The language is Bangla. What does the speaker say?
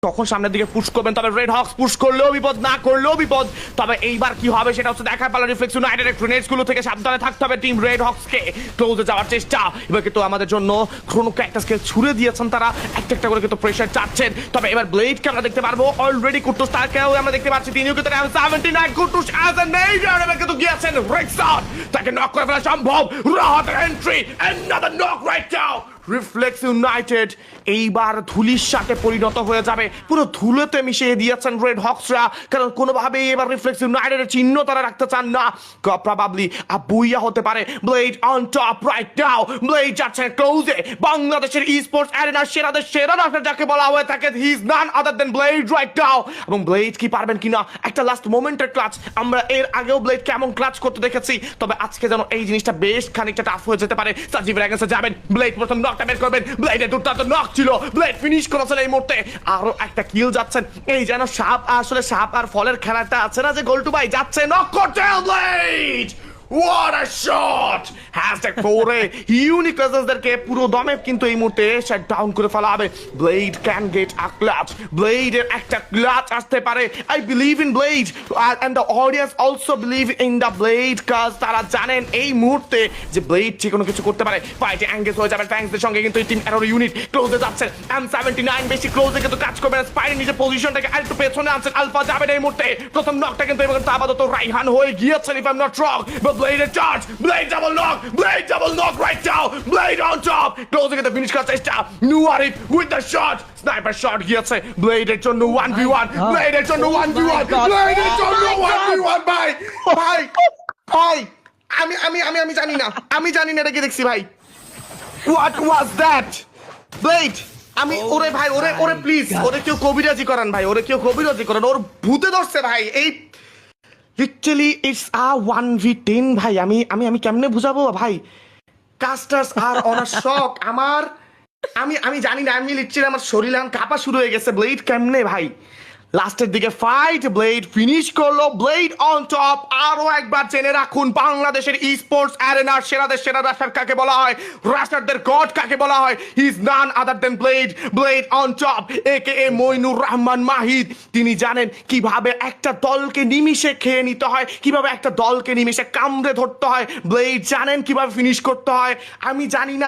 তখন সামনের দিকে পুশ করবেন, তবে রেড হক্স পুশ করলেও বিপদ, না করলেও বিপদ। তবে এইবার কি হবে সেটা হচ্ছে দেখার পালা। রিফ্লেক্স ইউনাইটেড গ্রেনেডস গুলো থেকে সাবধানে থাকতে হবে টিম রেড হক্সকে। ক্লোজে যাওয়ার চেষ্টা, এবার কিন্তু আমাদের জন্য ক্রোনো ক্যাকটাসকে ছুড়ে দিয়েছেন তারা, একটা একটা করে কিন্তু প্রেসার চাচ্ছেন। তবে এবার ব্লেডকে আমরা দেখতে পারবো, অলরেডি কুটুস তাকেও আমরা দেখতে পাচ্ছি, তিনিও কিন্তু 79 কুটুস অ্যাজ এ মেজর এবার কিন্তু গিয়েছেন রেক্সন, তাকে নক করে ফেলা সম্ভব। Rahat entry, another knock right now. Reflex United এইবার ধুলির সাথে পরিণত হয়ে যাবে, পুরো ধুলোতে মিশিয়ে দিয়েছেন রেড হক্সরা, কারণ কোনোভাবেই এবার রিফ্লেক্স ইউনাইটেডের চিহ্ন তারা রাখতে চান না। প্রবাবলি বুইয়া হতে পারে। Blade on top right now, blade যাচ্ছেন ক্লোজে। বাংলাদেশের ই স্পোর্টস অ্যারেনার সেরাদের সেরা রাখার যাকে বলা হয়ে থাকে, he is none other than blade right now. এবং ব্লেড কি পারবেন কিনা একটা লাস্ট মোমেন্টের ক্লাচ, আমরা এর আগেও ব্লেড কেমন ক্লাচ করতে দেখেছি, তবে আজকে যেন এই জিনিসটা বেশ খানিকটা টাফ হয়ে যেতে পারে। সাজিব রেগেন্সে যাবেন, ব্লেড প্রথম নকটা বের করবেন, ব্লেডের দুর্দান্ত নক ছিল, ব্লেড ফিনিশ করেছেন এই মুহূর্তে। আরো একটা কিল যাচ্ছেন, এই যেন সাপ আসলে সাপ আর ফলের খেলাটা আছে না, যে গোলটু ভাই যাচ্ছে নক করতে blade. What a shot! Hashtag ফোরে ইউনিক প্রেজেন্সদেরকে পুরো দমে কিন্তু এই মুহূর্তে শাট ডাউন করে ফেলা হবে। Blade can get a clutch, ব্লেডের একটা ক্লাচ আসতে পারে। I believe in blade and the audience also believe in the blade, কাজ তারা জানেন এই মুহূর্তে যে ব্লেড যে কোনো কিছু করতে পারে। ফাইটে এঙ্গেজ হয়ে যাবে ফ্যাংসদের সঙ্গে, কিন্তু এই টিম অ্যারোর ইউনিট ক্লোজে যাচ্ছেন। M79 বেশি ক্লোজে কিন্তু কাজ করবেন, স্পাইরের নিজের পজিশনটাকে আরেকটু পেছনে আনছেন। আলফা যাবেন এই মুহূর্তে, প্রথম নকটা কিন্তু এবার আপাতত রাইহান হয়ে গিয়েছেন, if I am not wrong. Blade a charge, Blade double knock right now, Blade on top, closing at the finish করার চেষ্টা। Nuarif with the shot, sniper shot গিয়েছে, Blade এর জন্য 1v1, Blade এর জন্য 1v1, Blade এর জন্য 1v1 ভাই ভাই ভাই, আমি জানি না এটা কি দেখছি ভাই। What was that? Blade, আমি ওরে ভাই, ওরে প্লিজ, ওরে কেউ কবিরাজি করান ভাই, ওরে কেউ কবিরাজি করান, ওর ভূতে ধরছে ভাই। এই লিটারালি ইটস আ 1v10 ভাই। আমি কেমনে বুঝাবো ভাই, কাস্টার্স আর অন আ শক। আমি জানি না, আমি লিটারালি আমার শরীর কাঁপা শুরু হয়ে গেছে। ব্লেড কেমনে ভাই লাস্টের দিকে ফাইট, ব্লেড ফিনিশ করলো, ব্লেড অন টপ। আরো একবার জেনে রাখুন, বাংলাদেশের ই স্পোর্টস অ্যারেনার সেরাদের সেরা রাশার কাকে বলা হয়, রাশারদের গড কাকে বলা হয়, he is none other than blade. Blade on top একে মইনুর রহমান মাহিদ, তিনি জানেন কিভাবে একটা দলকে নিমিষে খেয়ে নিতে হয়, কিভাবে একটা দলকে নিমিষে কামড়ে ধরতে হয়। ব্লেড জানেন কিভাবে ফিনিশ করতে হয়। আমি জানি না